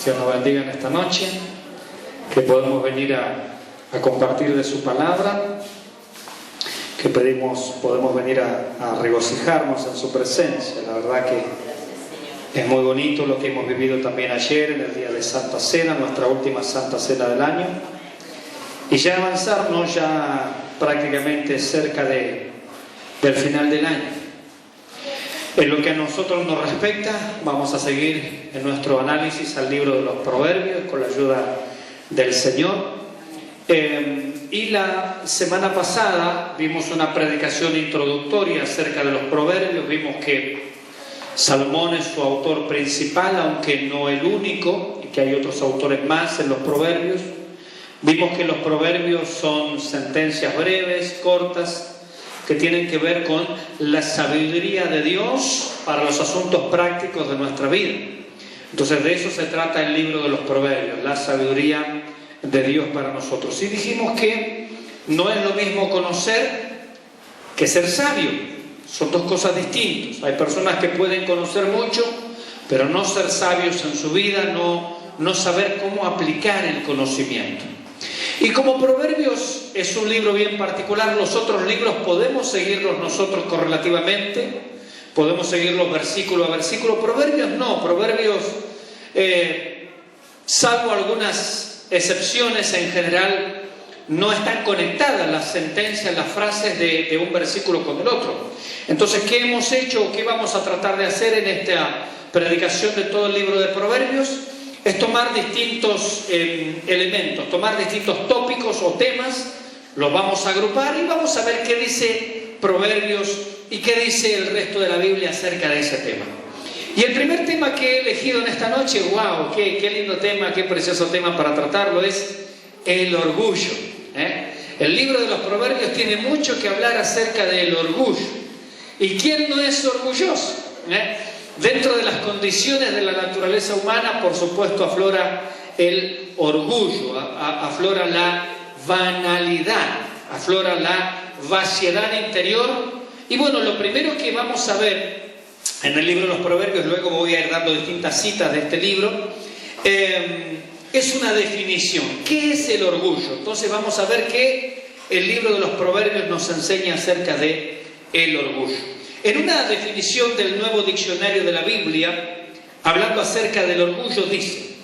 Dios nos bendiga en esta noche, que podemos venir a compartir de su palabra, que podemos venir a regocijarnos en su presencia. La verdad que es muy bonito lo que hemos vivido también ayer, en el día de Santa Cena, nuestra última Santa Cena del año, y ya avanzarnos ya prácticamente cerca del final del año. En lo que a nosotros nos respecta, vamos a seguir en nuestro análisis al libro de los Proverbios con la ayuda del Señor. Y la semana pasada vimos una predicación introductoria acerca de los Proverbios. Vimos que Salomón es su autor principal, aunque no el único, y que hay otros autores más en los Proverbios. Vimos que los Proverbios son sentencias breves, cortas, que tienen que ver con la sabiduría de Dios para los asuntos prácticos de nuestra vida. Entonces de eso se trata el libro de los Proverbios, la sabiduría de Dios para nosotros. Y dijimos que no es lo mismo conocer que ser sabio, son dos cosas distintas. Hay personas que pueden conocer mucho, pero no ser sabios en su vida, no saber cómo aplicar el conocimiento. Y como Proverbios es un libro bien particular, los otros libros podemos seguirlos nosotros correlativamente, podemos seguirlos versículo a versículo. Proverbios no, Proverbios, salvo algunas excepciones, en general no están conectadas las sentencias, las frases de un versículo con el otro. Entonces, ¿qué hemos hecho o qué vamos a tratar de hacer en esta predicación de todo el libro de Proverbios? Es tomar distintos elementos, tomar distintos tópicos o temas, los vamos a agrupar y vamos a ver qué dice Proverbios y qué dice el resto de la Biblia acerca de ese tema. Y el primer tema que he elegido en esta noche, wow, qué lindo tema, qué precioso tema para tratarlo, es el orgullo. El libro de los Proverbios tiene mucho que hablar acerca del orgullo. ¿Y quién no es orgulloso? Dentro de las condiciones de la naturaleza humana, por supuesto, aflora el orgullo, aflora la banalidad, aflora la vaciedad interior. Y bueno, lo primero que vamos a ver en el libro de los Proverbios, luego voy a ir dando distintas citas de este libro, es una definición. ¿Qué es el orgullo? Entonces vamos a ver que el libro de los Proverbios nos enseña acerca de el orgullo. En una definición del Nuevo Diccionario de la Biblia, hablando acerca del orgullo, dice: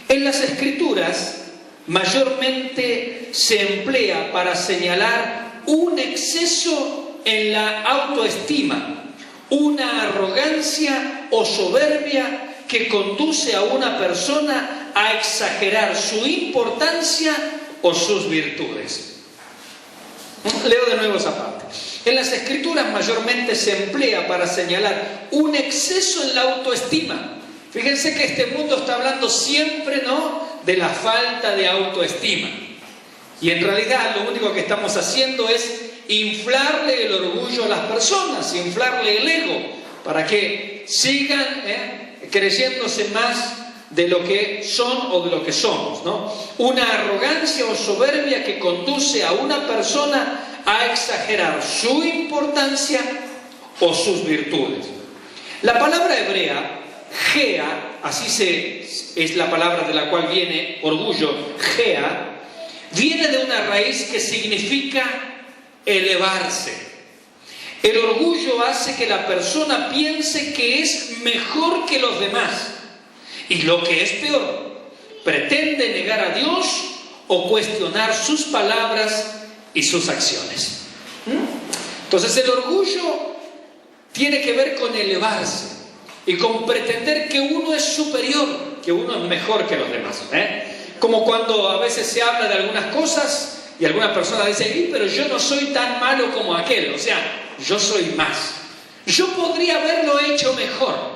en las Escrituras mayormente se emplea para señalar un exceso en la autoestima, una arrogancia o soberbia que conduce a una persona a exagerar su importancia o sus virtudes. Leo de nuevo esa parte. En las Escrituras mayormente se emplea para señalar un exceso en la autoestima. Fíjense que este mundo está hablando siempre, ¿no?, de la falta de autoestima. Y en realidad lo único que estamos haciendo es inflarle el orgullo a las personas, inflarle el ego, para que sigan creyéndose más de lo que son o de lo que somos, ¿no? Una arrogancia o soberbia que conduce a una persona a exagerar su importancia o sus virtudes. La palabra hebrea, gea, es la palabra de la cual viene orgullo, gea, viene de una raíz que significa elevarse. El orgullo hace que la persona piense que es mejor que los demás. Y lo que es peor, pretende negar a Dios o cuestionar sus palabras y sus acciones. Entonces el orgullo tiene que ver con elevarse y con pretender que uno es superior, que uno es mejor que los demás. Como cuando a veces se habla de algunas cosas y alguna persona dice: pero yo no soy tan malo como aquel, o sea, yo soy más. Yo podría haberlo hecho mejor.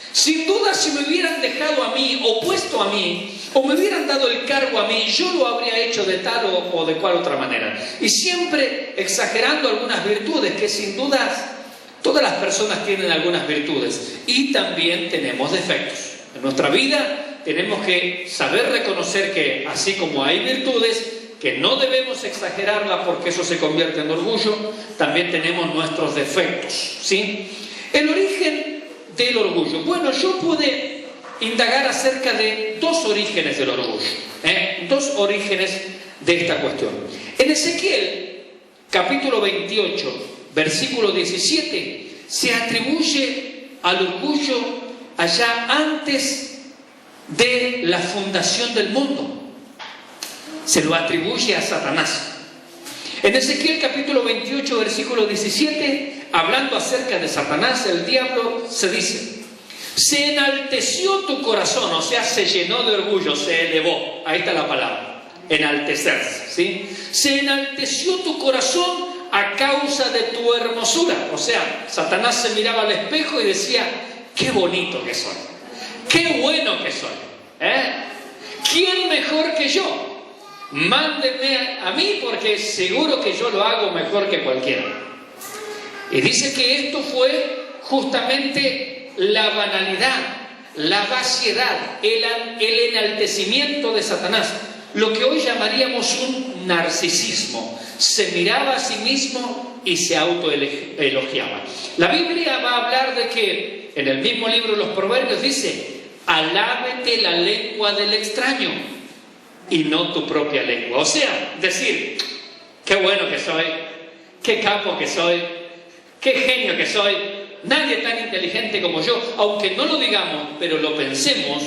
Sin duda, si me hubieran dejado a mí, o puesto a mí, o me hubieran dado el cargo a mí, yo lo habría hecho de tal o de cual otra manera. Y siempre exagerando algunas virtudes, que sin duda todas las personas tienen algunas virtudes. Y también tenemos defectos. En nuestra vida tenemos que saber reconocer que, así como hay virtudes, que no debemos exagerarla porque eso se convierte en orgullo, también tenemos nuestros defectos, ¿sí? El origen del orgullo. Bueno, yo pude indagar acerca de dos orígenes del orgullo, dos orígenes de esta cuestión. En Ezequiel, capítulo 28, versículo 17, se atribuye al orgullo allá antes de la fundación del mundo. Se lo atribuye a Satanás. En Ezequiel capítulo 28, versículo 17, hablando acerca de Satanás, el diablo, se dice: se enalteció tu corazón, o sea, se llenó de orgullo, se elevó. Ahí está la palabra, enaltecerse, ¿sí? Se enalteció tu corazón a causa de tu hermosura. O sea, Satanás se miraba al espejo y decía: qué bonito que soy, qué bueno que soy, ¿quién mejor que yo? Mándenme a mí, porque seguro que yo lo hago mejor que cualquiera. Y dice que esto fue justamente la banalidad, la vaciedad, el enaltecimiento de Satanás, lo que hoy llamaríamos un narcisismo. Se miraba a sí mismo y se autoelogiaba. La Biblia va a hablar de que en el mismo libro de los Proverbios dice: alábete la lengua del extraño y no tu propia lengua. O sea, decir: qué bueno que soy, qué capo que soy, qué genio que soy, nadie tan inteligente como yo. Aunque no lo digamos, pero lo pensemos,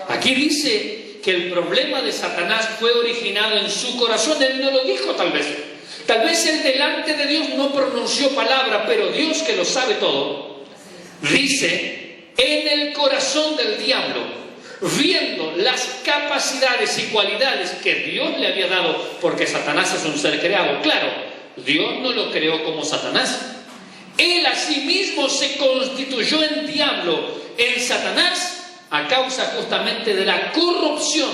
aquí dice que el problema de Satanás fue originado en su corazón. Él no lo dijo tal vez. Tal vez él delante de Dios no pronunció palabra, pero Dios, que lo sabe todo, dice: en el corazón del diablo, viendo las capacidades y cualidades que Dios le había dado, porque Satanás es un ser creado. Claro, Dios no lo creó como Satanás. Él a sí mismo se constituyó en diablo, en Satanás, a causa justamente de la corrupción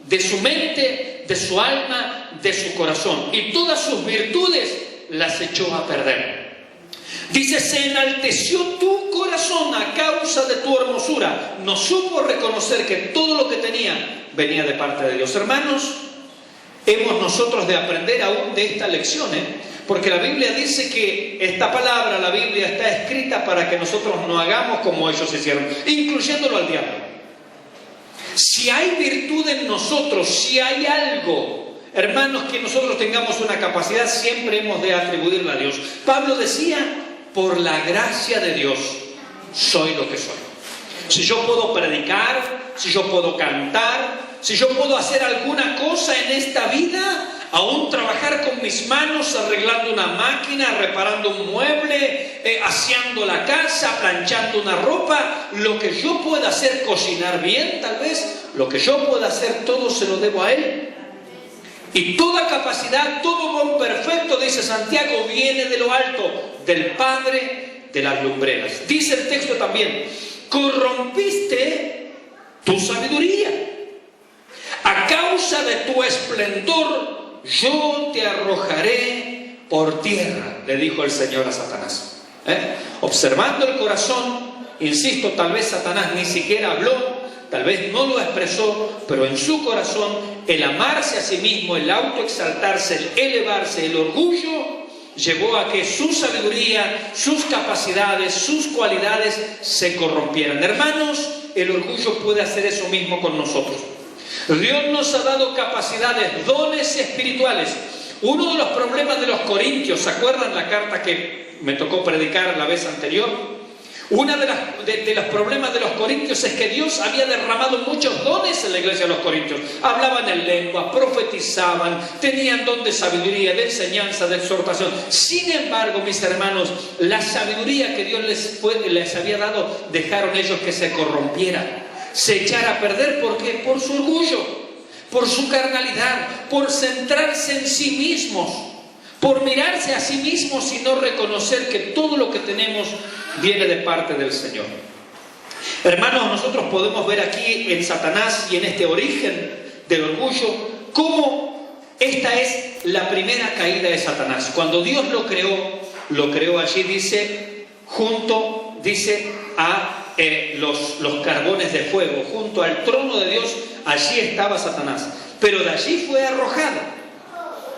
de su mente, de su alma, de su corazón. Y todas sus virtudes las echó a perder. Dice: se enalteció tu corazón a causa de tu hermosura. No supo reconocer que todo lo que tenía venía de parte de Dios. Hermanos, hemos nosotros de aprender aún de esta lección, porque la Biblia dice que esta palabra, la Biblia, está escrita para que nosotros no hagamos como ellos hicieron, incluyéndolo al diablo. Si hay virtud en nosotros, si hay algo, hermanos, que nosotros tengamos una capacidad, siempre hemos de atribuirla a Dios. Pablo decía: por la gracia de Dios soy lo que soy. Si yo puedo predicar, si yo puedo cantar, si yo puedo hacer alguna cosa en esta vida, aún trabajar con mis manos, arreglando una máquina, reparando un mueble, aseando la casa, planchando una ropa, lo que yo pueda hacer, cocinar bien tal vez, lo que yo pueda hacer, todo se lo debo a Él. Y toda capacidad, todo don perfecto, dice Santiago, viene de lo alto, del Padre de las lumbreras. Dice el texto también: corrompiste tu sabiduría. A causa de tu esplendor, yo te arrojaré por tierra, le dijo el Señor a Satanás. Observando el corazón, insisto, tal vez Satanás ni siquiera habló, tal vez no lo expresó, pero en su corazón el amarse a sí mismo, el autoexaltarse, el elevarse, el orgullo, llevó a que su sabiduría, sus capacidades, sus cualidades se corrompieran. Hermanos, el orgullo puede hacer eso mismo con nosotros. Dios nos ha dado capacidades, dones espirituales. Uno de los problemas de los corintios, ¿se acuerdan la carta que me tocó predicar la vez anterior? Uno de los problemas de los corintios es que Dios había derramado muchos dones en la iglesia de los corintios. Hablaban en lengua, profetizaban, tenían don de sabiduría, de enseñanza, de exhortación. Sin embargo, mis hermanos, la sabiduría que Dios les había dado, dejaron ellos que se corrompiera, se echara a perder. ¿Por qué? Por su orgullo, por su carnalidad, por centrarse en sí mismos, por mirarse a sí mismos y no reconocer que todo lo que tenemos viene de parte del Señor. Hermanos, nosotros podemos ver aquí en Satanás y en este origen del orgullo cómo esta es la primera caída de Satanás. Cuando Dios lo creó allí, dice, junto, dice, a los carbones de fuego, junto al trono de Dios, allí estaba Satanás. Pero de allí fue arrojado.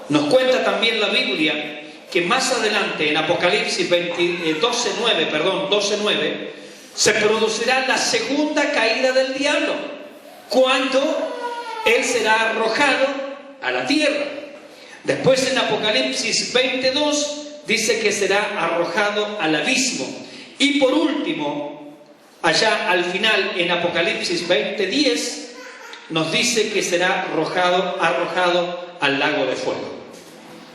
Nos cuenta también la Biblia que más adelante en Apocalipsis 12:9, se producirá la segunda caída del diablo, cuando él será arrojado a la tierra. Después en Apocalipsis 22 dice que será arrojado al abismo. Y por último, allá al final en Apocalipsis 20:10 nos dice que será arrojado al lago de fuego.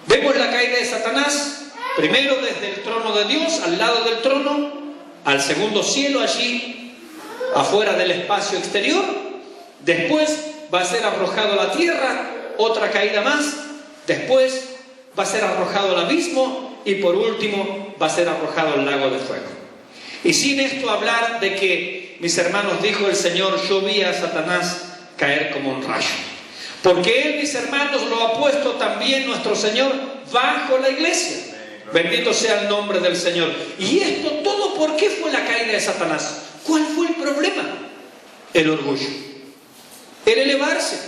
Vemos la caída de Satanás, primero desde el trono de Dios, al lado del trono, al segundo cielo, allí afuera del espacio exterior. Después va a ser arrojado a la tierra, otra caída más. Después va a ser arrojado al abismo y por último va a ser arrojado al lago de fuego. Y sin esto hablar de que, mis hermanos, dijo el Señor, yo vi a Satanás caer como un rayo. Porque Él, mis hermanos, lo ha puesto también nuestro Señor bajo la iglesia. Bendito sea el nombre del Señor. Y esto todo, ¿por qué fue la caída de Satanás? ¿Cuál fue el problema? El orgullo, el elevarse,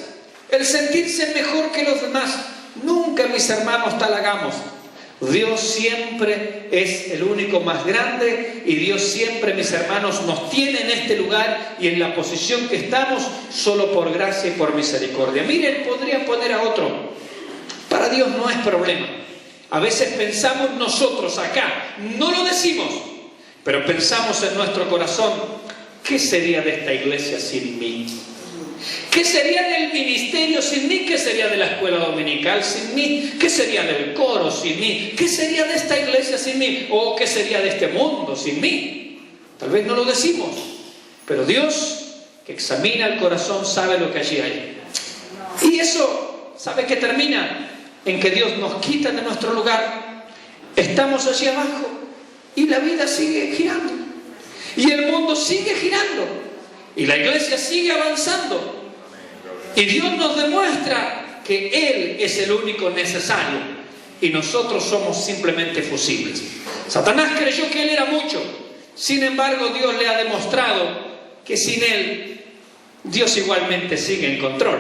el sentirse mejor que los demás. Nunca, mis hermanos, tal hagamos. Dios siempre es el único más grande y Dios siempre, mis hermanos, nos tiene en este lugar y en la posición que estamos solo por gracia y por misericordia. Miren, podría poner a otro. Para Dios no es problema. A veces pensamos nosotros acá, no lo decimos, pero pensamos en nuestro corazón, ¿qué sería de esta iglesia sin mí? ¿Qué sería del ministerio sin mí? ¿Qué sería de la escuela dominical sin mí? ¿Qué sería del coro sin mí? ¿Qué sería de esta iglesia sin mí? ¿O qué sería de este mundo sin mí? Tal vez no lo decimos, pero Dios, que examina el corazón, sabe lo que allí hay. Y eso, ¿sabe qué termina? En que Dios nos quita de nuestro lugar. Estamos allí abajo y la vida sigue girando. Y el mundo sigue girando. Y la iglesia sigue avanzando. Y Dios nos demuestra que Él es el único necesario. Y nosotros somos simplemente fusibles. Satanás creyó que Él era mucho. Sin embargo, Dios le ha demostrado que sin Él, Dios igualmente sigue en control.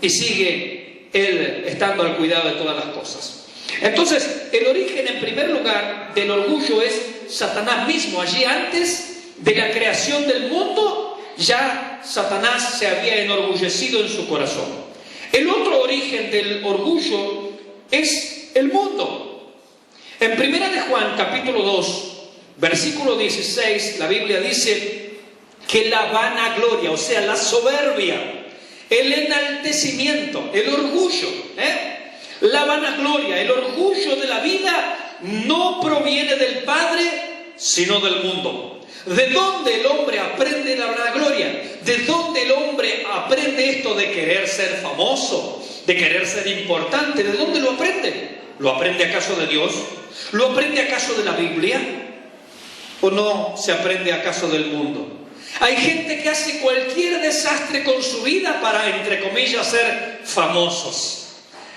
Y sigue Él estando al cuidado de todas las cosas. Entonces, el origen en primer lugar del orgullo es Satanás mismo. Allí antes de la creación del mundo, ya Satanás se había enorgullecido en su corazón. El otro origen del orgullo es el mundo. En 1 de Juan, capítulo 2, versículo 16, la Biblia dice que la vanagloria, o sea, la soberbia, el enaltecimiento, el orgullo, la vanagloria, el orgullo de la vida no proviene del Padre, sino del mundo. ¿De dónde el hombre aprende la vanagloria? ¿De dónde el hombre aprende esto de querer ser famoso, de querer ser importante? ¿De dónde lo aprende? ¿Lo aprende acaso de Dios? ¿Lo aprende acaso de la Biblia? ¿O no se aprende acaso del mundo? Hay gente que hace cualquier desastre con su vida para, entre comillas, ser famosos.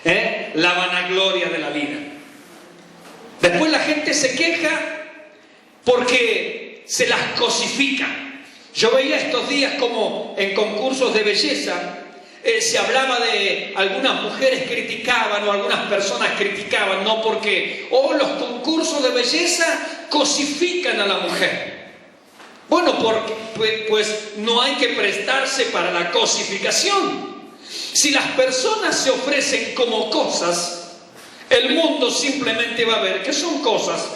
La vanagloria de la vida. Después la gente se queja porque se las cosifica. Yo veía estos días como en concursos de belleza se hablaba de algunas mujeres criticaban o algunas personas criticaban, ¿no? Porque los concursos de belleza cosifican a la mujer. Bueno, porque pues no hay que prestarse para la cosificación. Si las personas se ofrecen como cosas, el mundo simplemente va a ver que son cosas.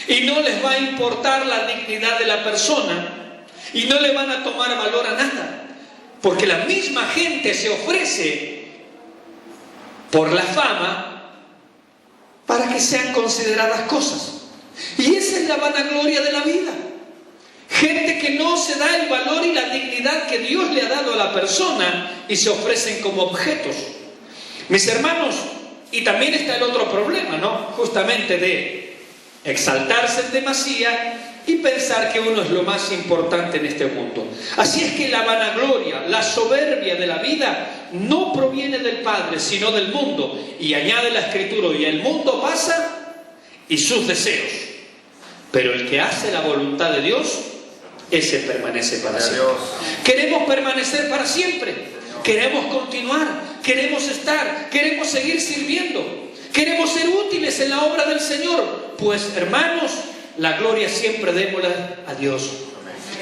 Y no les va a importar la dignidad de la persona. Y no le van a tomar valor a nada. Porque la misma gente se ofrece por la fama para que sean consideradas cosas. Y esa es la vanagloria de la vida. Gente que no se da el valor y la dignidad que Dios le ha dado a la persona y se ofrecen como objetos. Mis hermanos, y también está el otro problema, ¿no? Justamente de exaltarse en demasía y pensar que uno es lo más importante en este mundo. Así es que la vanagloria, la soberbia de la vida no proviene del Padre, sino del mundo. Y añade la Escritura, y el mundo pasa y sus deseos. Pero el que hace la voluntad de Dios, ese permanece para siempre. Queremos permanecer para siempre. Queremos continuar, queremos estar, queremos seguir sirviendo. Queremos ser útiles en la obra del Señor. Pues, hermanos, la gloria siempre démosla a Dios.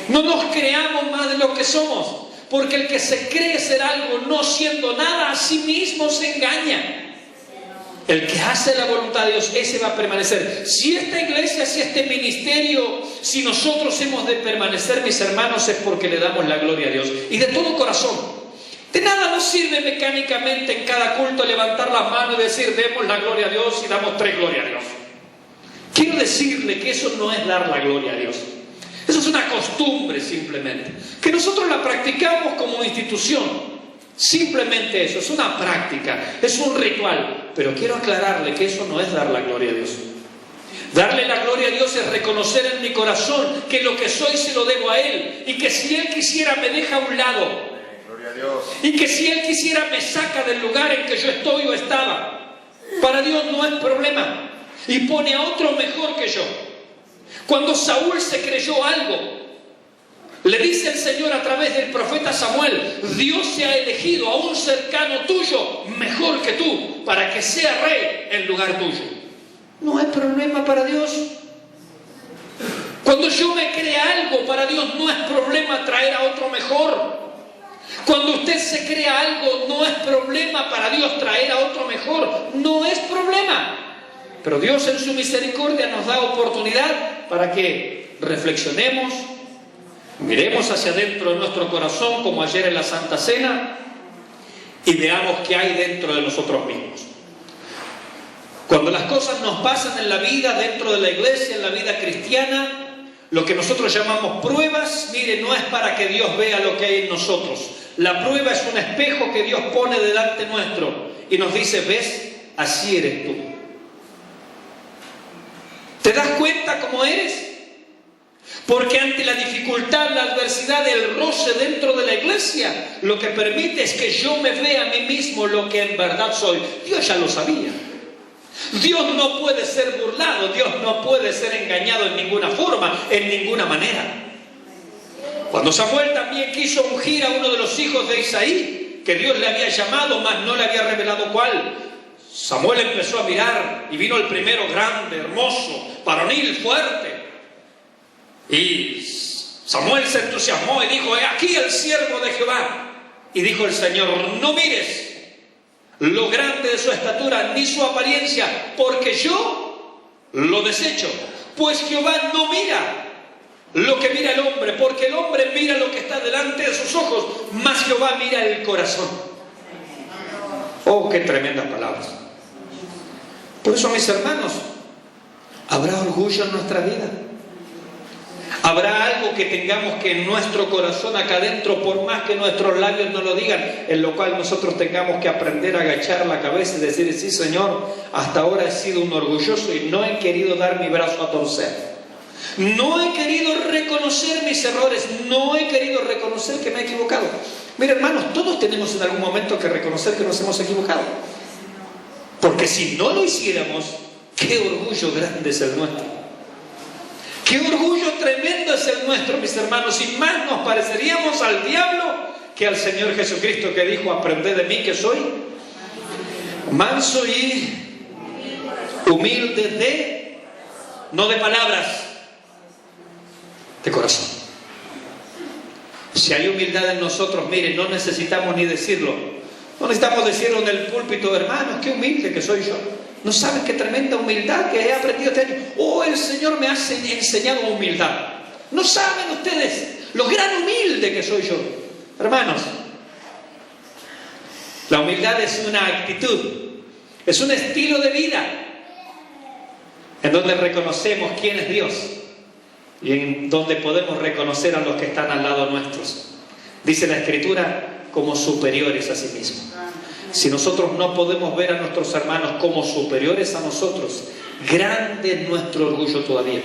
No nos creamos más de lo que somos, porque el que se cree ser algo no siendo nada, a sí mismo se engaña. El que hace la voluntad de Dios, ese va a permanecer. Si esta iglesia, si este ministerio, si nosotros hemos de permanecer, mis hermanos, es porque le damos la gloria a Dios. Y de todo corazón. De nada nos sirve mecánicamente en cada culto levantar las manos y decir, demos la gloria a Dios y damos 3 glorias a Dios. Quiero decirle que eso no es dar la gloria a Dios. Eso es una costumbre simplemente. Que nosotros la practicamos como institución. Simplemente eso, es una práctica, es un ritual. Pero quiero aclararle que eso no es dar la gloria a Dios. Darle la gloria a Dios es reconocer en mi corazón que lo que soy se lo debo a Él. Y que si Él quisiera me deja a un lado. Gloria a Dios. Y que si Él quisiera me saca del lugar en que yo estoy o estaba. Para Dios no es problema. Y pone a otro mejor que yo. Cuando Saúl se creyó algo, le dice el Señor a través del profeta Samuel, Dios se ha elegido a un cercano tuyo mejor que tú para que sea rey en lugar tuyo. No hay problema para Dios. Cuando yo me crea algo, para Dios no es problema traer a otro mejor. Cuando usted se crea algo, no es problema para Dios traer a otro mejor. No es problema. Pero Dios en su misericordia nos da oportunidad para que reflexionemos, miremos hacia adentro de nuestro corazón, como ayer en la Santa Cena, y veamos qué hay dentro de nosotros mismos. Cuando las cosas nos pasan en la vida, dentro de la iglesia, en la vida cristiana, lo que nosotros llamamos pruebas, mire, no es para que Dios vea lo que hay en nosotros. La prueba es un espejo que Dios pone delante nuestro y nos dice, ¿ves? Así eres tú. ¿Te das cuenta cómo eres? Porque ante la dificultad, la adversidad, el roce dentro de la iglesia, lo que permite es que yo me vea a mí mismo lo que en verdad soy. Dios ya lo sabía. Dios no puede ser burlado, Dios no puede ser engañado en ninguna forma, en ninguna manera. Cuando Samuel también quiso ungir a uno de los hijos de Isaí, que Dios le había llamado, mas no le había revelado cuál, Samuel empezó a mirar y vino el primero grande, hermoso, varonil, fuerte. Y Samuel se entusiasmó y dijo, he aquí el siervo de Jehová. Y dijo el Señor, no mires lo grande de su estatura ni su apariencia, porque yo lo desecho. Pues Jehová no mira lo que mira el hombre, porque el hombre mira lo que está delante de sus ojos, mas Jehová mira el corazón. Oh, qué tremendas palabras. Por eso, mis hermanos, ¿habrá orgullo en nuestra vida? ¿Habrá algo que tengamos que en nuestro corazón acá adentro, por más que nuestros labios no lo digan, en lo cual nosotros tengamos que aprender a agachar la cabeza y decir, sí Señor, hasta ahora he sido un orgulloso y no he querido dar mi brazo a torcer? No he querido reconocer mis errores, no he querido reconocer que me he equivocado. Mira, hermanos, todos tenemos en algún momento que reconocer que nos hemos equivocado. Porque si no lo hiciéramos, qué orgullo grande es el nuestro. Qué orgullo tremendo es el nuestro, mis hermanos. Y más nos pareceríamos al diablo que al Señor Jesucristo, que dijo, aprended de mí que soy manso y humilde no de palabras, de corazón. Si hay humildad en nosotros, miren, no necesitamos ni decirlo. No necesitamos decirlo en el púlpito, hermanos, qué humilde que soy yo. No saben qué tremenda humildad que he aprendido este año. Oh, el Señor me ha enseñado humildad. No saben ustedes lo gran humilde que soy yo. Hermanos, la humildad es una actitud, es un estilo de vida en donde reconocemos quién es Dios y en donde podemos reconocer a los que están al lado nuestros. Dice la Escritura, como superiores a sí mismos. Si nosotros no podemos ver a nuestros hermanos como superiores a nosotros, grande es nuestro orgullo todavía.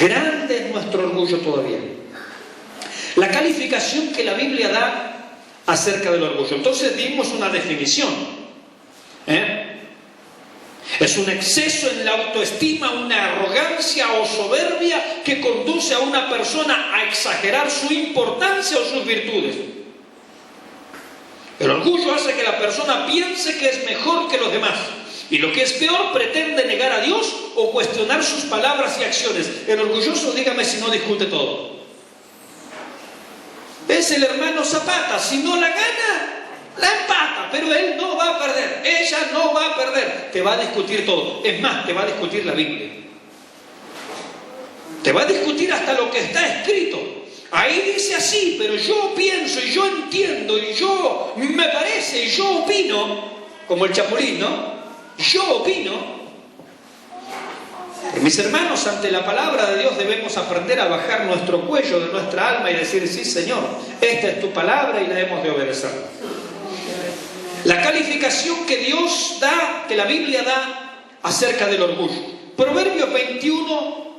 Grande es nuestro orgullo todavía. La calificación que la Biblia da acerca del orgullo. Entonces dimos una definición. Es un exceso en la autoestima, una arrogancia o soberbia que conduce a una persona a exagerar su importancia o sus virtudes. El orgullo hace que la persona piense que es mejor que los demás Y lo que es peor, pretende negar a Dios o cuestionar sus palabras y acciones. El orgulloso, dígame si no discute todo. Es el hermano Zapata, si no la gana, la empata, pero él no va a perder, ella no va a perder. Te va a discutir todo. Es más, te va a discutir la Biblia. Te va a discutir hasta lo que está escrito. Ahí dice así, pero yo pienso y yo entiendo y yo me parece y yo opino, como el Chapulín, ¿no? Yo opino. Mis hermanos, ante la palabra de Dios debemos aprender a bajar nuestro cuello de nuestra alma y decir, sí, Señor, esta es tu palabra y la hemos de obedecer. La calificación que Dios da, que la Biblia da acerca del orgullo. Proverbios 21,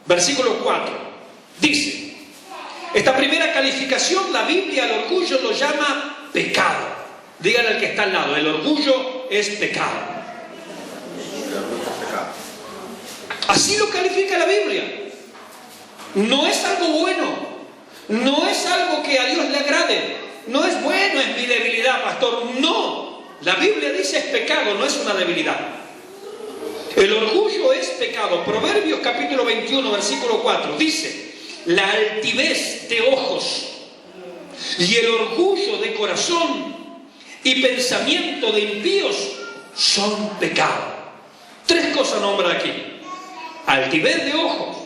versículo 4, dice, esta primera calificación, la Biblia al orgullo lo llama pecado. Díganle al que está al lado, el orgullo es pecado. Así lo califica la Biblia. No es algo bueno, no es algo que a Dios le agrade, no es bueno, es mi debilidad, pastor. No, la Biblia dice es pecado, no es una debilidad. El orgullo es pecado. Proverbios capítulo 21, versículo 4 dice, la altivez de ojos y el orgullo de corazón y pensamiento de impíos son pecado. Tres cosas nombra aquí: altivez de ojos,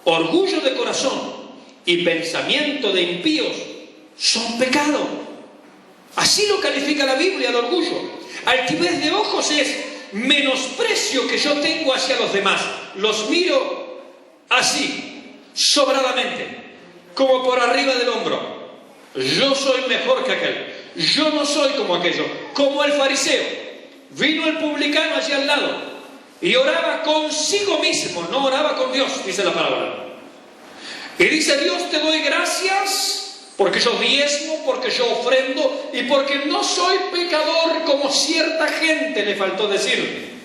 orgullo de corazón y pensamiento de impíos son pecado. Así lo califica la Biblia, el orgullo. Altivez de ojos es menosprecio que yo tengo hacia los demás. Los miro así, sobradamente, como por arriba del hombro. Yo soy mejor que aquel. Yo no soy como aquello. Como el fariseo. Vino el publicano allí al lado y oraba consigo mismo, no oraba con Dios, dice la palabra. Y dice, Dios, te doy gracias porque yo diezmo, porque yo ofrendo y porque no soy pecador como cierta gente, le faltó decir.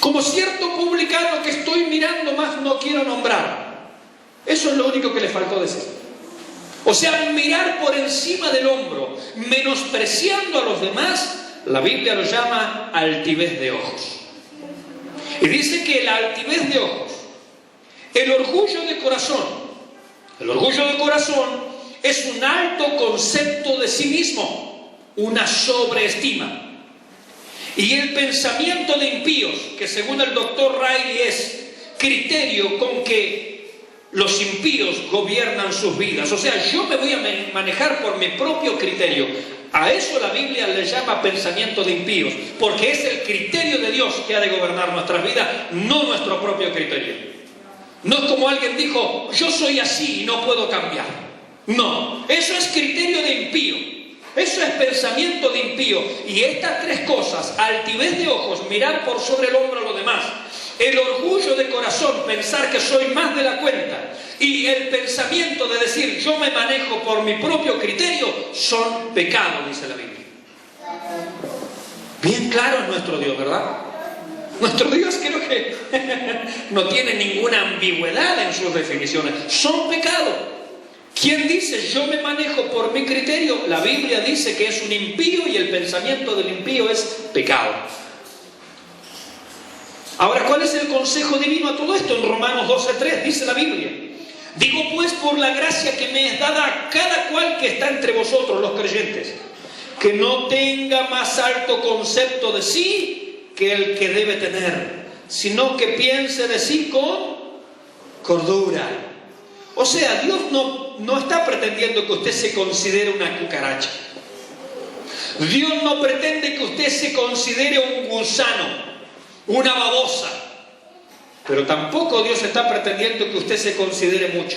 Como cierto publicano que estoy mirando más no quiero nombrar. Eso es lo único que le faltó decir. O sea, mirar por encima del hombro, menospreciando a los demás, la Biblia lo llama altivez de ojos. Y dice que la altivez de ojos, el orgullo de corazón es un alto concepto de sí mismo, una sobreestima. Y el pensamiento de impíos, que según el doctor Riley es criterio con que los impíos gobiernan sus vidas. O sea, yo me voy a manejar por mi propio criterio. A eso la Biblia le llama pensamiento de impíos, porque es el criterio de Dios que ha de gobernar nuestras vidas, no nuestro propio criterio. No es como alguien dijo, yo soy así y no puedo cambiar. No, eso es criterio de impío. Eso es pensamiento de impío. Y estas tres cosas, altivez de ojos, mirar por sobre el hombro a los demás, el orgullo de corazón, pensar que soy más de la cuenta, y el pensamiento de decir yo me manejo por mi propio criterio, son pecados, dice la Biblia. Bien claro es nuestro Dios, ¿verdad? Nuestro Dios creo que no tiene ninguna ambigüedad en sus definiciones. Son pecados. ¿Quién dice yo me manejo por mi criterio? La Biblia dice que es un impío y el pensamiento del impío es pecado. Ahora, ¿cuál es el consejo divino a todo esto? En Romanos 12:3 dice la Biblia: digo pues por la gracia que me es dada a cada cual que está entre vosotros, los creyentes, que no tenga más alto concepto de sí que el que debe tener, sino que piense de sí con cordura. O sea, Dios no está pretendiendo que usted se considere una cucaracha. Dios no pretende que usted se considere un gusano, una babosa. Pero tampoco Dios está pretendiendo que usted se considere mucho.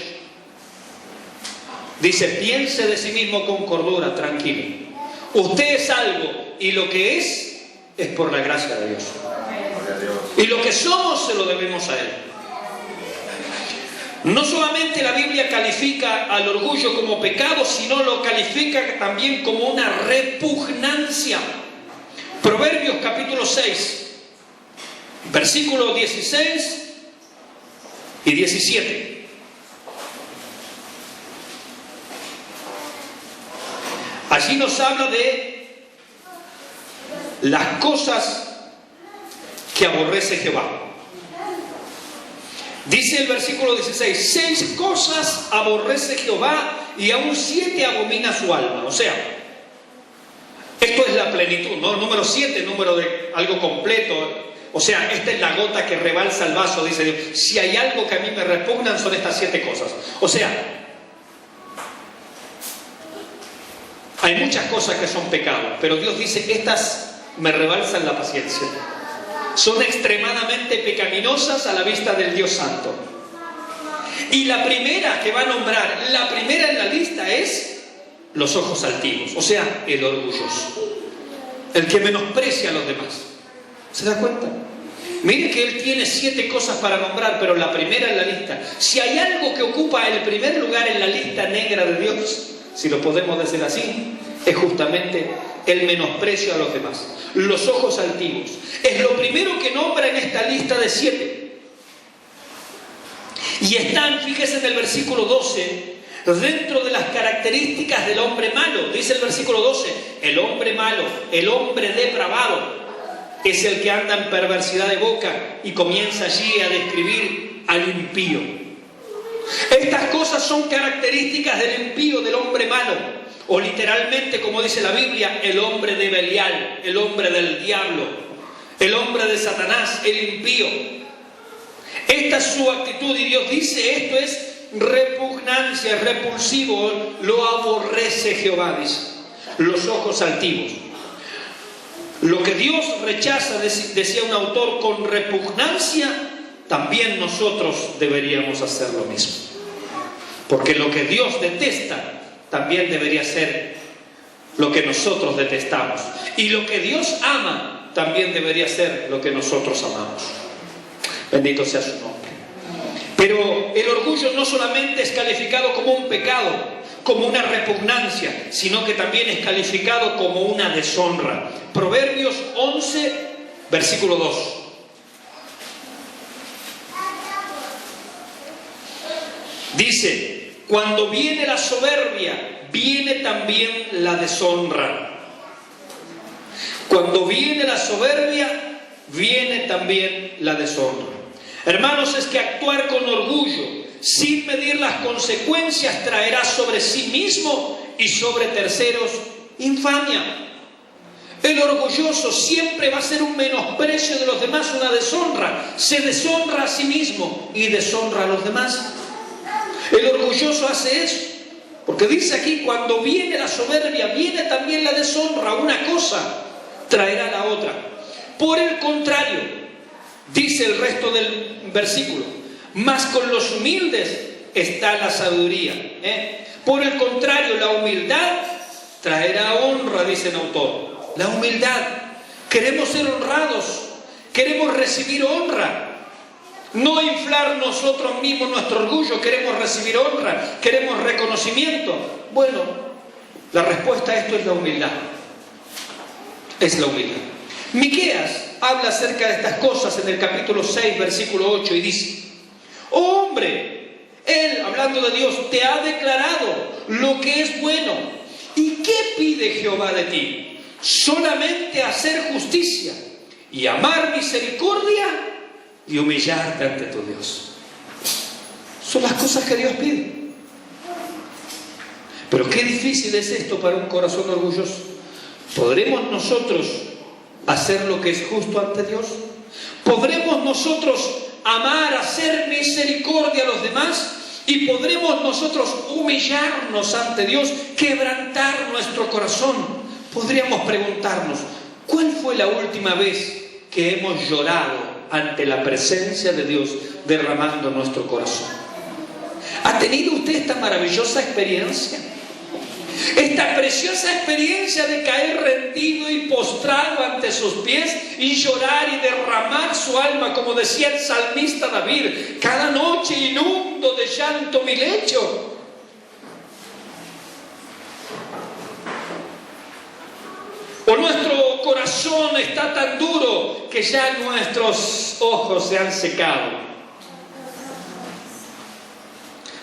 Dice, piense de sí mismo con cordura, tranquilo. Usted es algo y lo que es por la gracia de Dios. Y lo que somos se lo debemos a Él. No solamente la Biblia califica al orgullo como pecado, sino lo califica también como una repugnancia. Proverbios capítulo 6, versículos 16 y 17. Allí nos habla de las cosas que aborrece Jehová. Dice el versículo 16, 6 cosas aborrece Jehová y aún 7 abomina su alma. O sea, esto es la plenitud, ¿no? Número 7, número de algo completo. O sea, esta es la gota que rebalsa el vaso, dice Dios. Si hay algo que a mí me repugnan, son estas 7 cosas. O sea, hay muchas cosas que son pecados, pero Dios dice, estas me rebalsan la paciencia. Son extremadamente pecaminosas a la vista del Dios Santo. Y la primera que va a nombrar, la primera en la lista es los ojos altivos, o sea, el orgulloso, el que menosprecia a los demás. ¿Se da cuenta? Mire que Él tiene 7 cosas para nombrar, pero la primera en la lista. Si hay algo que ocupa el primer lugar en la lista negra de Dios, si lo podemos decir así, es justamente el menosprecio a los demás. Los ojos altivos. Es lo primero que nombra en esta lista de 7. Y están, fíjese en el versículo 12, dentro de las características del hombre malo. Dice el versículo 12, el hombre malo, el hombre depravado, es el que anda en perversidad de boca, y comienza allí a describir al impío. Estas cosas son características del impío, del hombre malo, o literalmente, como dice la Biblia, el hombre de Belial, el hombre del diablo, el hombre de Satanás, el impío. Esta es su actitud, y Dios dice, esto es repugnancia, repulsivo, lo aborrece Jehová, dice. Los ojos altivos. Lo que Dios rechaza, decía un autor, con repugnancia, también nosotros deberíamos hacer lo mismo. Porque lo que Dios detesta también debería ser lo que nosotros detestamos. Y lo que Dios ama también debería ser lo que nosotros amamos. Bendito sea su nombre. Pero el orgullo no solamente es calificado como un pecado, como una repugnancia, sino que también es calificado como una deshonra. Proverbios 11, versículo 2. Dice, cuando viene la soberbia, viene también la deshonra. Cuando viene la soberbia, viene también la deshonra. Hermanos, es que actuar con orgullo, sin medir las consecuencias, traerá sobre sí mismo y sobre terceros infamia. El orgulloso siempre va a ser un menosprecio de los demás, una deshonra. Se deshonra a sí mismo y deshonra a los demás. El orgulloso hace eso, porque dice aquí, cuando viene la soberbia, viene también la deshonra. Una cosa traerá la otra. Por el contrario, dice el resto del versículo, mas con los humildes está la sabiduría. Por el contrario, la humildad traerá honra, dice el autor. La humildad. Queremos ser honrados, queremos recibir honra. No inflar nosotros mismos nuestro orgullo, queremos recibir honra, queremos reconocimiento. Bueno, la respuesta a esto es la humildad. Es la humildad. Miqueas habla acerca de estas cosas en el capítulo 6, versículo 8, y dice, oh hombre, Él, hablando de Dios, te ha declarado lo que es bueno. ¿Y qué pide Jehová de ti? Solamente hacer justicia y amar misericordia y humillarte ante tu Dios. Son las cosas que Dios pide. Pero qué difícil es esto para un corazón orgulloso. ¿Podremos nosotros hacer lo que es justo ante Dios? ¿Podremos nosotros amar, hacer misericordia a los demás? ¿Y podremos nosotros humillarnos ante Dios, quebrantar nuestro corazón? Podríamos preguntarnos, ¿cuál fue la última vez que hemos llorado ante la presencia de Dios derramando nuestro corazón? ¿Ha tenido usted esta maravillosa experiencia? Esta preciosa experiencia de caer rendido y postrado ante sus pies y llorar y derramar su alma, como decía el salmista David, cada noche inundo de llanto mi lecho. O nuestro corazón está tan duro que ya nuestros ojos se han secado.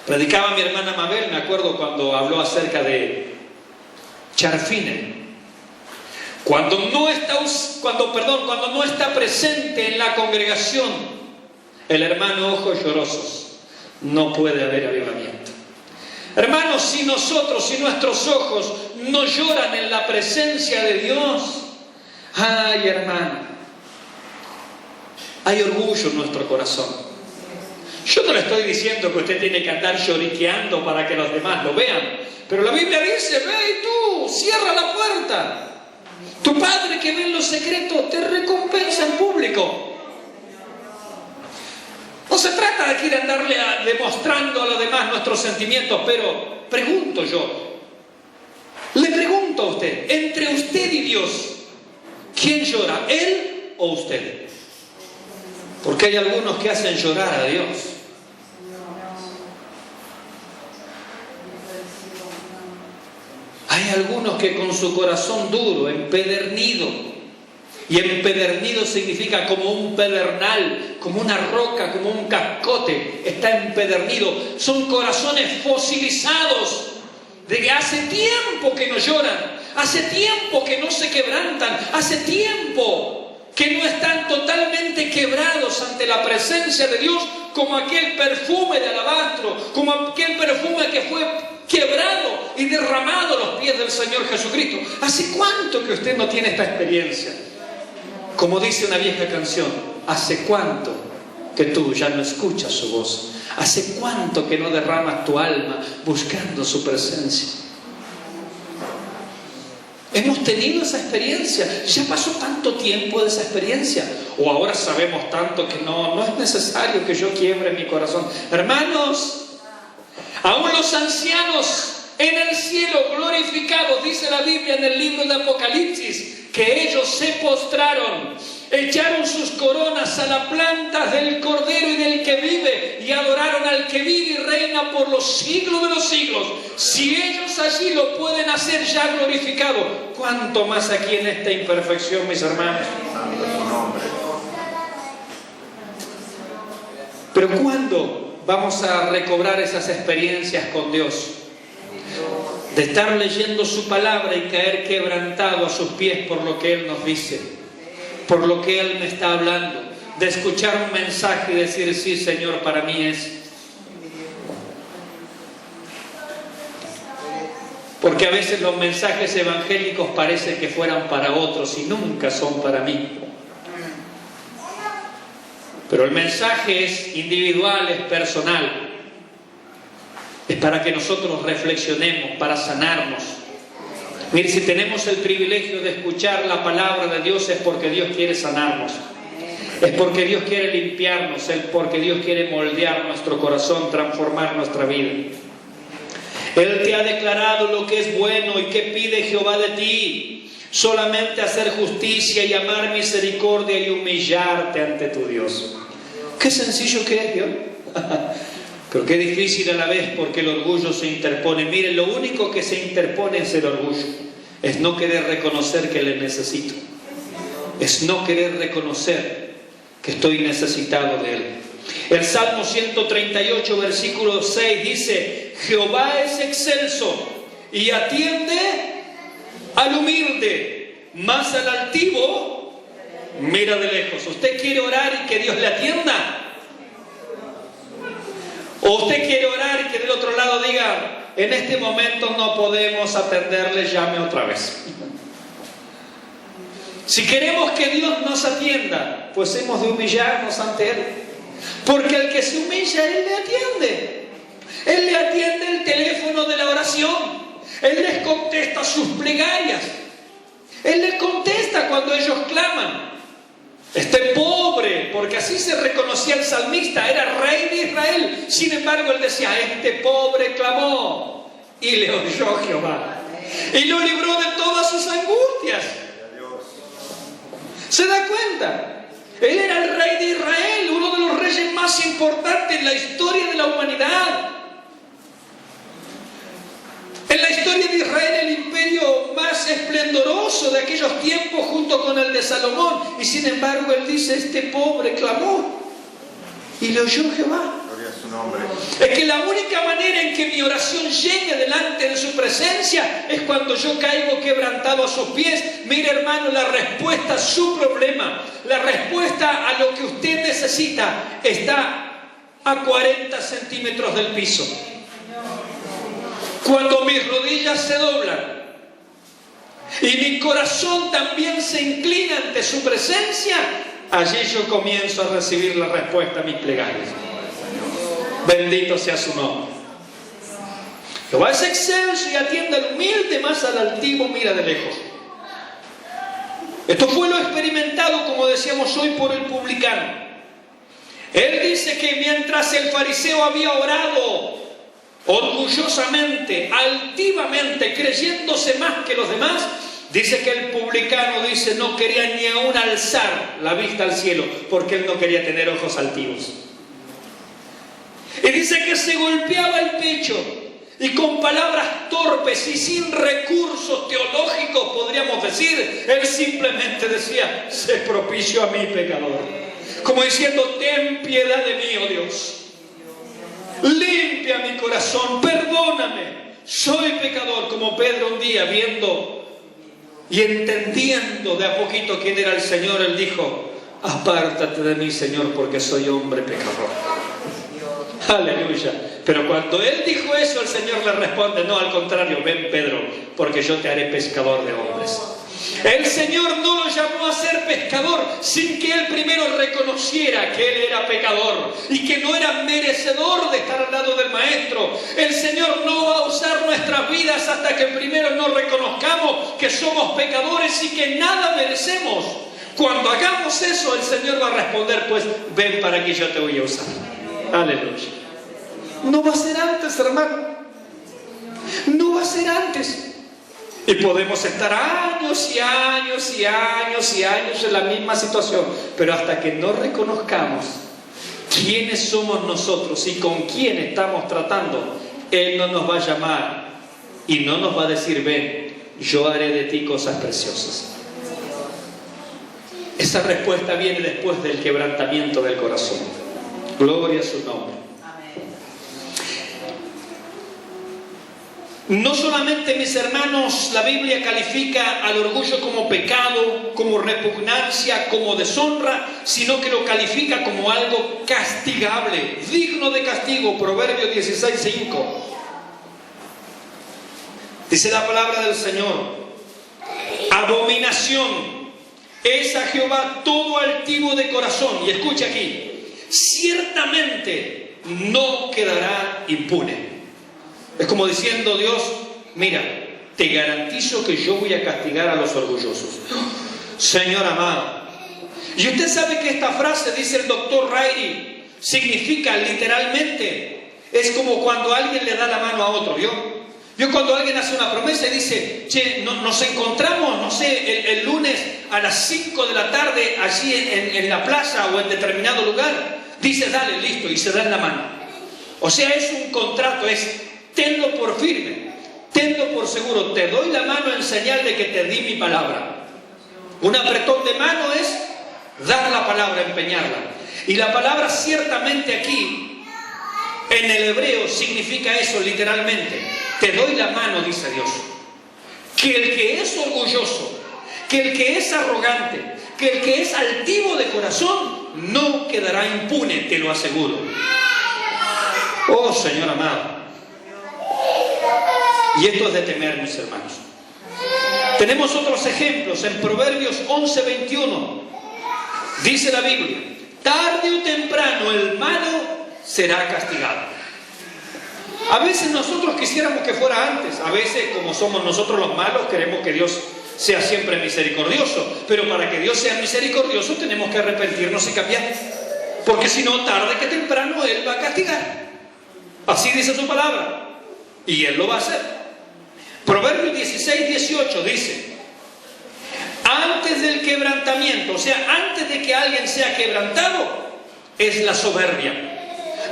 Predicaba mi hermana Mabel, me acuerdo cuando habló acerca de Charfinen. Cuando no está presente en la congregación el hermano ojos llorosos, no puede haber avivamiento. Hermanos, si nuestros ojos no lloran en la presencia de Dios, ay hermano, hay orgullo en nuestro corazón. Yo no le estoy diciendo que usted tiene que andar lloriqueando para que los demás lo vean, pero la Biblia dice, ve y tú, cierra la puerta. Tu Padre que ve en lo secreto te recompensa en público. No se trata de ir a andarle demostrando a los demás nuestros sentimientos, pero le pregunto a usted, entre usted y Dios, ¿quién llora? ¿Él o usted? Porque hay algunos que hacen llorar a Dios. Hay algunos que con su corazón duro, empedernido, y empedernido significa como un pedernal, como una roca, como un cascote, está empedernido. Son corazones fosilizados, de que hace tiempo que no lloran, hace tiempo que no se quebrantan, hace tiempo que no están totalmente quebrados ante la presencia de Dios, como aquel perfume de alabastro, como aquel perfume que fue quebrado y derramado a los pies del Señor Jesucristo. ¿Hace cuánto que usted no tiene esta experiencia? Como dice una vieja canción, ¿hace cuánto que tú ya no escuchas su voz? ¿Hace cuánto que no derramas tu alma buscando su presencia? Hemos tenido esa experiencia. Ya pasó tanto tiempo de esa experiencia. O ahora sabemos tanto que no es necesario que yo quiebre mi corazón. Hermanos, aún los ancianos en el cielo glorificados, dice la Biblia en el libro de Apocalipsis, que ellos se postraron, echaron sus coronas a las plantas del Cordero y del que vive, y adoraron al que vive y reina por los siglos de los siglos. Si ellos allí lo pueden hacer ya glorificado, ¿cuánto más aquí en esta imperfección, mis hermanos? Pero ¿cuándo vamos a recobrar esas experiencias con Dios? De estar leyendo su palabra y caer quebrantado a sus pies por lo que Él nos dice, por lo que Él me está hablando, de escuchar un mensaje y decir, sí Señor, para mí es. Porque a veces los mensajes evangélicos parece que fueran para otros y nunca son para mí. Pero el mensaje es individual, es personal. Es para que nosotros reflexionemos, para sanarnos. Mire, si tenemos el privilegio de escuchar la palabra de Dios es porque Dios quiere sanarnos. Es porque Dios quiere limpiarnos, es porque Dios quiere moldear nuestro corazón, transformar nuestra vida. Él te ha declarado lo que es bueno y que pide Jehová de ti. Solamente hacer justicia y amar misericordia y humillarte ante tu Dios. Qué sencillo que es, Dios. Pero qué difícil a la vez porque el orgullo se interpone. Mire, lo único que se interpone es el orgullo. Es no querer reconocer que le necesito. Es no querer reconocer que estoy necesitado de Él. El Salmo 138, versículo 6 dice, Jehová es excelso y atiende al humilde, mas al altivo mira de lejos. ¿Usted quiere orar y que Dios le atienda? ¿O usted quiere orar y que del otro lado diga, en este momento no podemos atenderle, llame otra vez? Si queremos que Dios nos atienda, pues hemos de humillarnos ante Él. Porque el que se humilla, Él le atiende. Él le atiende el teléfono de la oración. Él les contesta sus plegarias. Él les contesta cuando ellos claman. Este pobre, porque así se reconocía el salmista, era rey de Israel. Sin embargo, él decía, este pobre clamó y le oyó Jehová y lo libró de todas sus angustias. ¿Se da cuenta? Él era el rey de Israel, uno de los reyes más importantes en la historia de la humanidad. En la historia de Israel, el imperio más esplendoroso de aquellos tiempos junto con el de Salomón. Y sin embargo, él dice, este pobre clamó y le oyó Jehová. su nombre. Es que la única manera en que mi oración llegue delante de su presencia es cuando yo caigo quebrantado a sus pies. Mire, hermano, la respuesta a su problema, la respuesta a lo que usted necesita está a 40 centímetros del piso. Cuando mis rodillas se doblan y mi corazón también se inclina ante su presencia, allí yo comienzo a recibir la respuesta a mis plegarias. Bendito sea su nombre. Jehová es excelso y atiende al humilde, más al altivo mira de lejos. Esto fue lo experimentado, como decíamos hoy, por el publicano. Él dice que mientras el fariseo había orado orgullosamente, altivamente, creyéndose más que los demás, dice que el publicano, dice, no quería ni aún alzar la vista al cielo, porque él no quería tener ojos altivos. Y dice que se golpeaba el pecho y con palabras torpes y sin recursos teológicos, podríamos decir, él simplemente decía, sé propicio a mi pecador. Como diciendo, ten piedad de mí, oh Dios. Limpia mi corazón, perdóname, soy pecador. Como Pedro un día, viendo y entendiendo de a poquito quién era el Señor, él dijo, apártate de mí, Señor, porque soy hombre pecador. Aleluya. Pero cuando él dijo eso, el Señor le responde, no, al contrario, ven, Pedro, porque yo te haré pescador de hombres. El Señor no lo llamó a ser pescador sin que él primero reconociera que él era pecador y que no era merecedor de estar al lado del Maestro. El Señor no va a usar nuestras vidas hasta que primero nos reconozcamos que somos pecadores y que nada merecemos. Cuando hagamos eso, el Señor va a responder, pues ven para que yo te voy a usar. Aleluya. No va a ser antes, hermano. No va a ser antes. Y podemos estar años y años y años y años en la misma situación, pero hasta que no reconozcamos quiénes somos nosotros y con quién estamos tratando, Él no nos va a llamar y no nos va a decir, ven, yo haré de ti cosas preciosas. Esa respuesta viene después del quebrantamiento del corazón. Gloria a su nombre. No solamente, mis hermanos, la Biblia califica al orgullo como pecado, como repugnancia, como deshonra, sino que lo califica como algo castigable, digno de castigo. Proverbios 16:5. Dice la palabra del Señor, abominación es a Jehová todo altivo de corazón. Y escucha aquí, ciertamente no quedará impune. Es como diciendo Dios, mira, te garantizo que yo voy a castigar a los orgullosos. Señor amado. Y usted sabe que esta frase, dice el doctor Riley, significa literalmente, es como cuando alguien le da la mano a otro, ¿vio? Yo cuando alguien hace una promesa y dice, che, nos encontramos, no sé, el lunes a las 5 de la tarde allí en la plaza o en determinado lugar, dice, dale, listo, y se dan la mano. O sea, es un contrato, es tenlo por firme, tenlo por seguro, te doy la mano en señal de que te di mi palabra. Un apretón de mano es dar la palabra, empeñarla. Y la palabra ciertamente aquí, en el hebreo, significa eso literalmente. Te doy la mano, dice Dios. Que el que es orgulloso, que el que es arrogante, que el que es altivo de corazón, no quedará impune, te lo aseguro. Oh, Señor amado. Y esto es de temer, mis hermanos. Tenemos otros ejemplos. En Proverbios 11:21 dice la Biblia, tarde o temprano el malo será castigado. A veces nosotros quisiéramos que fuera antes. A veces, como somos nosotros los malos, queremos que Dios sea siempre misericordioso. Pero para que Dios sea misericordioso tenemos que arrepentirnos y cambiar. Porque si no, tarde que temprano Él va a castigar. Así dice su palabra. Y Él lo va a hacer. Proverbios 16:18 dice, antes del quebrantamiento, o sea, antes de que alguien sea quebrantado, es la soberbia.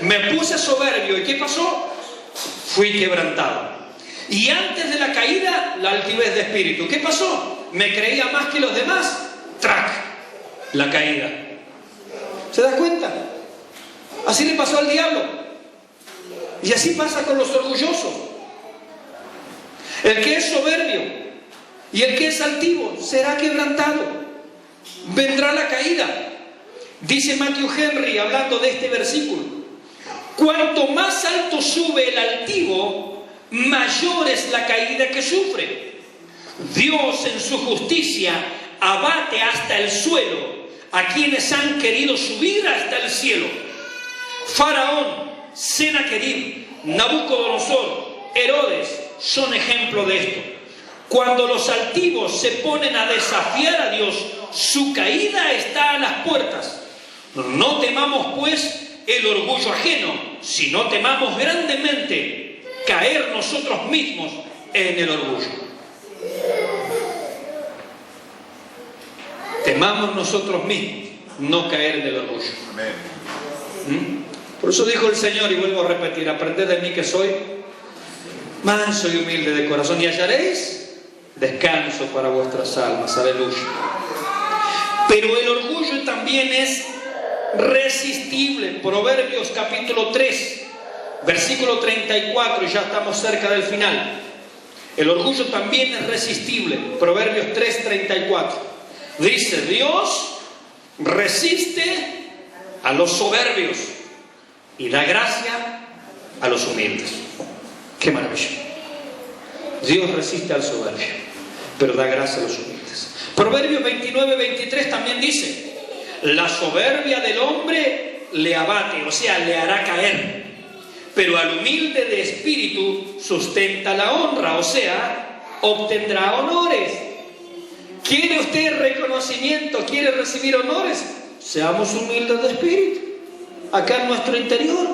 Me puse soberbio, ¿y qué pasó? Fui quebrantado. Y antes de la caída, la altivez de espíritu. ¿Qué pasó? Me creía más que los demás. ¡Trac! La caída. ¿Se da cuenta? Así le pasó al diablo. Y así pasa con los orgullosos. El que es soberbio y el que es altivo será quebrantado. Vendrá la caída. Dice Matthew Henry, hablando de este versículo: cuanto más alto sube el altivo, mayor es la caída que sufre. Dios en su justicia abate hasta el suelo a quienes han querido subir hasta el cielo. Faraón, Sennacherib, Nabucodonosor, Herodes son ejemplo de esto. Cuando los altivos se ponen a desafiar a Dios, su caída está a las puertas. No temamos pues el orgullo ajeno, sino temamos grandemente caer nosotros mismos en el orgullo. Temamos nosotros mismos no caer en el orgullo. Por eso dijo el Señor, y vuelvo a repetir: aprended de mí que soy manso y humilde de corazón, y hallaréis descanso para vuestras almas. Aleluya. Pero el orgullo también es resistible. Proverbios capítulo 3, versículo 34, y ya estamos cerca del final. El orgullo también es resistible. Proverbios 3, 34. Dice: Dios resiste a los soberbios y da gracia a los humildes. ¡Qué maravilla! Dios resiste al soberbio, pero da gracia a los humildes. Proverbios 29, 23 también dice: la soberbia del hombre le abate, o sea, le hará caer, pero al humilde de espíritu sustenta la honra, o sea, obtendrá honores. ¿Quiere usted reconocimiento? ¿Quiere recibir honores? Seamos humildes de espíritu, acá en nuestro interior.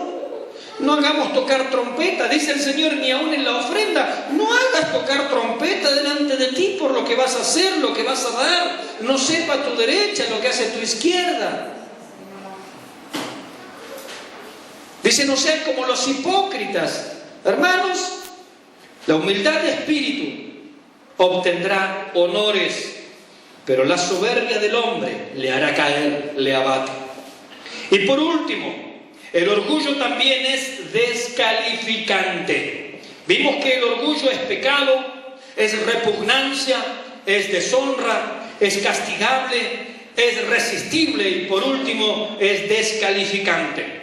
No hagamos tocar trompeta, dice el Señor, ni aún en la ofrenda. No hagas tocar trompeta delante de ti por lo que vas a hacer, lo que vas a dar. No sepa tu derecha lo que hace tu izquierda. Dice: no sean como los hipócritas. Hermanos, la humildad de espíritu obtendrá honores, pero la soberbia del hombre le hará caer, le abate. Y por último, el orgullo también es descalificante. Vimos que el orgullo es pecado, es repugnancia, es deshonra, es castigable, es resistible y por último es descalificante.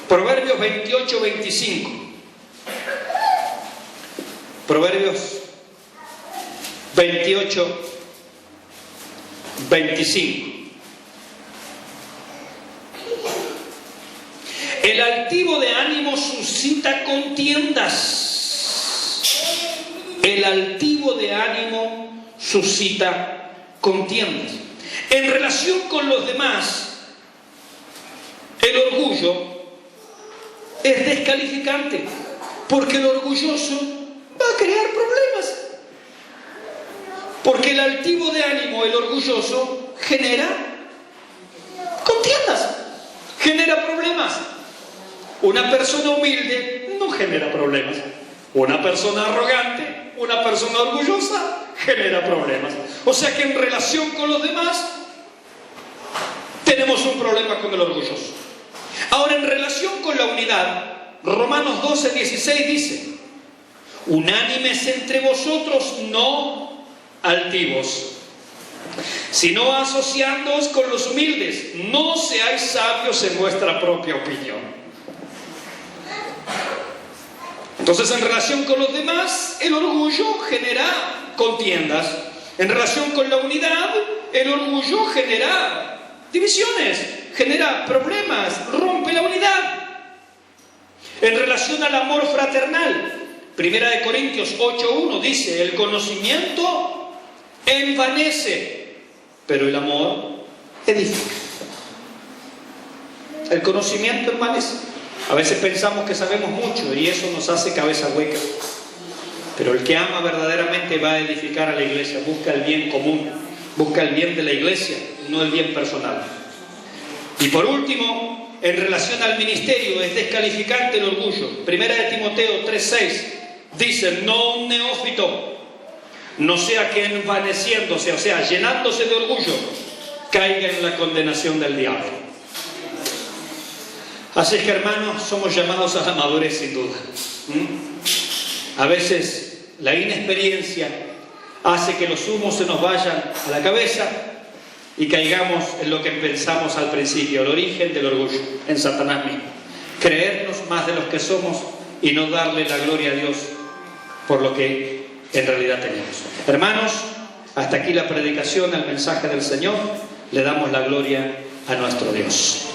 Proverbios 28, 25. Proverbios 28, 25. El altivo de ánimo suscita contiendas. El altivo de ánimo suscita contiendas. En relación con los demás, el orgullo es descalificante, porque el orgulloso va a crear problemas. Porque el altivo de ánimo, el orgulloso, genera contiendas, genera problemas. Una persona humilde no genera problemas. Una persona arrogante, una persona orgullosa, genera problemas. O sea que en relación con los demás, tenemos un problema con el orgulloso. Ahora, en relación con la unidad, Romanos 12, 16 dice: unánimes entre vosotros, no altivos, sino asociándoos con los humildes. No seáis sabios en vuestra propia opinión. Entonces, en relación con los demás, el orgullo genera contiendas. En relación con la unidad, el orgullo genera divisiones, genera problemas, rompe la unidad. En relación al amor fraternal, 1 Corintios 8:1 dice: el conocimiento envanece, pero el amor edifica. El conocimiento envanece. A veces pensamos que sabemos mucho y eso nos hace cabeza hueca. Pero el que ama verdaderamente va a edificar a la iglesia, busca el bien común, busca el bien de la iglesia, no el bien personal. Y por último, en relación al ministerio, es descalificante el orgullo. 1 Timoteo 3:6 dice: no un neófito, no sea que envaneciéndose, o sea, llenándose de orgullo, caiga en la condenación del diablo. Así es que, hermanos, somos llamados a la madurez sin duda. A veces la inexperiencia hace que los humos se nos vayan a la cabeza y caigamos en lo que pensamos al principio, el origen del orgullo, en Satanás mismo. Creernos más de los que somos y no darle la gloria a Dios por lo que en realidad tenemos. Hermanos, hasta aquí la predicación, el mensaje del Señor. Le damos la gloria a nuestro Dios.